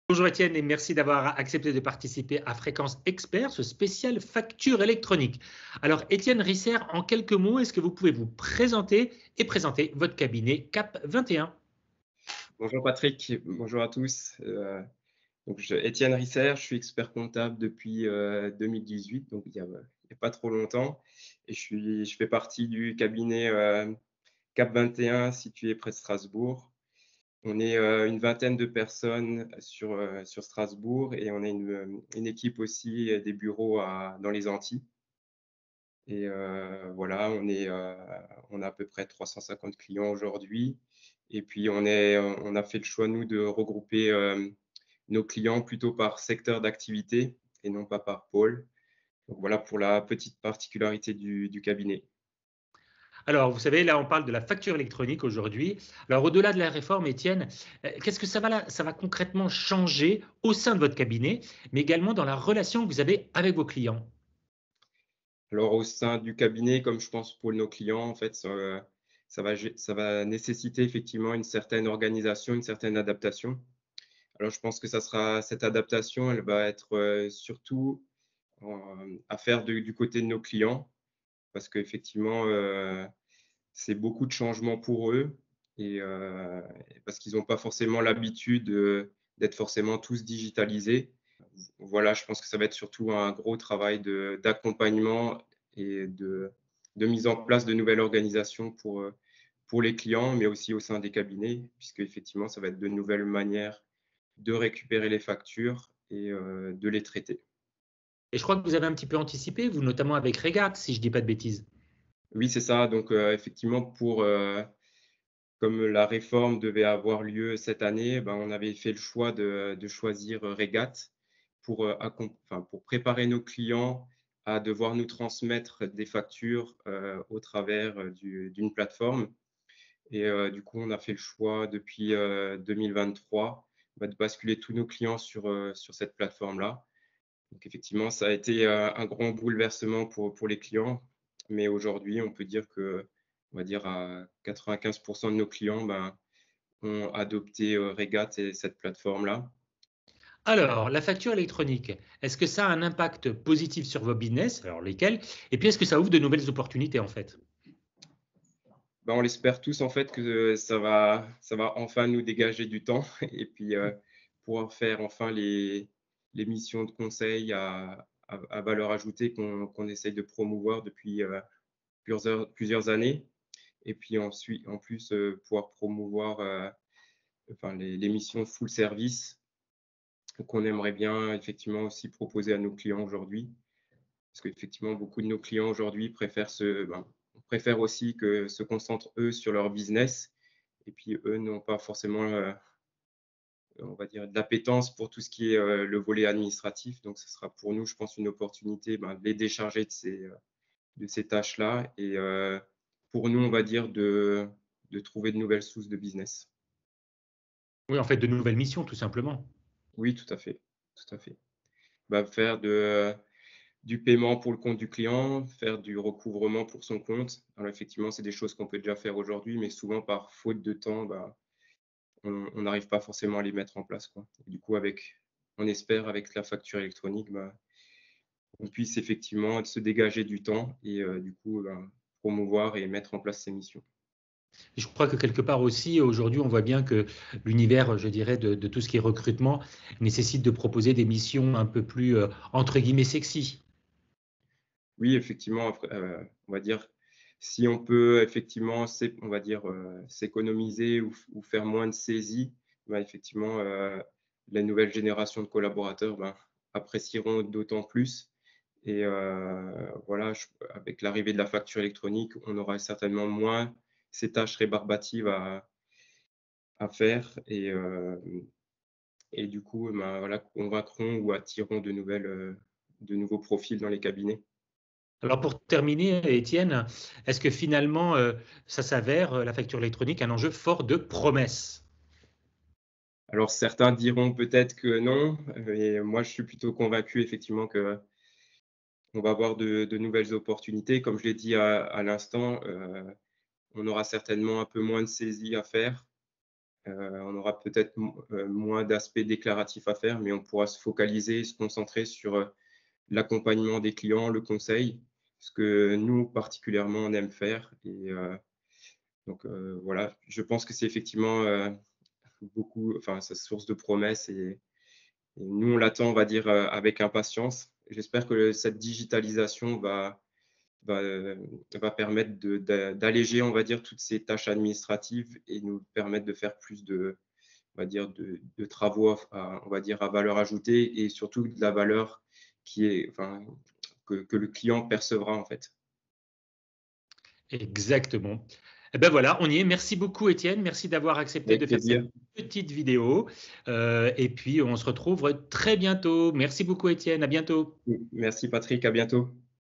Bonjour Étienne et merci d'avoir accepté de participer à Fréquence Expert, ce spécial facture électronique. Alors Étienne Risser, en quelques mots, est-ce que vous pouvez vous présenter et présenter votre cabinet CAP 21? Bonjour Patrick, bonjour à tous. Étienne Risser, je suis expert comptable depuis 2018, donc il y a pas trop longtemps. Et je fais partie du cabinet CAP 21 situé près de Strasbourg. On est une vingtaine de personnes sur Strasbourg et on est une équipe aussi des bureaux dans les Antilles. Et voilà, on a à peu près 350 clients aujourd'hui. Et puis on a fait le choix, nous, de regrouper nos clients plutôt par secteur d'activité et non pas par pôle. Donc voilà pour la petite particularité du cabinet. Alors vous savez, là on parle de la facture électronique aujourd'hui. Alors au-delà de la réforme, Étienne, qu'est-ce que ça va concrètement changer au sein de votre cabinet, mais également dans la relation que vous avez avec vos clients? Alors au sein du cabinet, comme je pense pour nos clients, en fait, ça va nécessiter effectivement une certaine organisation, une certaine adaptation. Alors je pense que ça sera cette adaptation, elle va être surtout à faire du côté de nos clients parce qu'effectivement, c'est beaucoup de changements pour eux et parce qu'ils n'ont pas forcément l'habitude, d'être forcément tous digitalisés. Voilà, je pense que ça va être surtout un gros travail d'accompagnement et de mise en place de nouvelles organisations pour les clients, mais aussi au sein des cabinets, puisqu'effectivement, ça va être de nouvelles manières de récupérer les factures et de les traiter. Et je crois que vous avez un petit peu anticipé, vous notamment avec Regat, si je ne dis pas de bêtises. Oui, c'est ça. Donc, effectivement, comme la réforme devait avoir lieu cette année, ben, on avait fait le choix de choisir Regat pour préparer nos clients à devoir nous transmettre des factures au travers d'une plateforme. Et du coup, on a fait le choix depuis 2023 de basculer tous nos clients sur cette plateforme-là. Donc effectivement, ça a été un grand bouleversement pour les clients. Mais aujourd'hui, on peut dire que, on va dire à 95 de nos clients, ben, ont adopté Regat et cette plateforme-là. Alors, la facture électronique, est-ce que ça a un impact positif sur vos business? Alors, lesquels? Et puis, est-ce que ça ouvre de nouvelles opportunités, en fait? Ben, on l'espère tous en fait que ça va enfin nous dégager du temps et puis pouvoir faire enfin les missions de conseil à valeur ajoutée qu'on essaye de promouvoir depuis plusieurs années. Et puis ensuite, en plus, pouvoir promouvoir enfin, les missions full service qu'on aimerait bien effectivement aussi proposer à nos clients aujourd'hui. Parce qu'effectivement, beaucoup de nos clients aujourd'hui préfèrent aussi que se concentrent eux sur leur business. Et puis eux n'ont pas forcément, on va dire, de l'appétence pour tout ce qui est le volet administratif. Donc, ce sera pour nous, je pense, une opportunité ben, de les décharger de ces tâches-là. Et pour nous, on va dire, de trouver de nouvelles sources de business. Oui, en fait, de nouvelles missions, tout simplement. Oui, tout à fait. Tout à fait. Bah, faire du paiement pour le compte du client, faire du recouvrement pour son compte. Alors effectivement, c'est des choses qu'on peut déjà faire aujourd'hui, mais souvent par faute de temps, bah, on n'arrive pas forcément à les mettre en place, quoi. Et du coup, on espère avec la facture électronique, bah, on puisse effectivement se dégager du temps et du coup, ben, promouvoir et mettre en place ces missions. Et je crois que quelque part aussi, aujourd'hui, on voit bien que l'univers, je dirais, de tout ce qui est recrutement nécessite de proposer des missions un peu plus, entre guillemets, sexy. Oui, effectivement, après, on va dire, si on peut effectivement on va dire, s'économiser ou faire moins de saisies, bah, effectivement, les nouvelles générations de collaborateurs, ben, apprécieront d'autant plus et voilà, avec l'arrivée de la facture électronique, on aura certainement moins ces tâches rébarbatives à faire et du coup, ben, voilà, convaincront ou attireront de nouveaux profils dans les cabinets. Alors pour terminer, Étienne, est-ce que finalement, ça s'avère, la facture électronique, un enjeu fort de promesses? Alors certains diront peut-être que non, mais moi je suis plutôt convaincu effectivement qu'on va avoir de nouvelles opportunités. Comme je l'ai dit à l'instant, on aura certainement un peu moins de saisies à faire, On aura peut-être moins d'aspects déclaratifs à faire, mais on pourra se focaliser, se concentrer sur l'accompagnement des clients, le conseil, ce que nous particulièrement on aime faire. Et donc voilà, je pense que c'est effectivement beaucoup, enfin, sa source de promesses et nous on l'attend, on va dire, avec impatience. J'espère que cette digitalisation va, va permettre d'alléger, on va dire, toutes ces tâches administratives et nous permettre de faire plus de, on va dire, de travaux on va dire, à valeur ajoutée et surtout de la valeur qui est, enfin, que le client percevra, en fait. Exactement. Et ben voilà, on y est. Merci beaucoup, Étienne. Merci d'avoir accepté de Avec faire cette plaisir. petite vidéo. Et puis, on se retrouve très bientôt. Merci beaucoup, Étienne. À bientôt. Merci Patrick, à bientôt.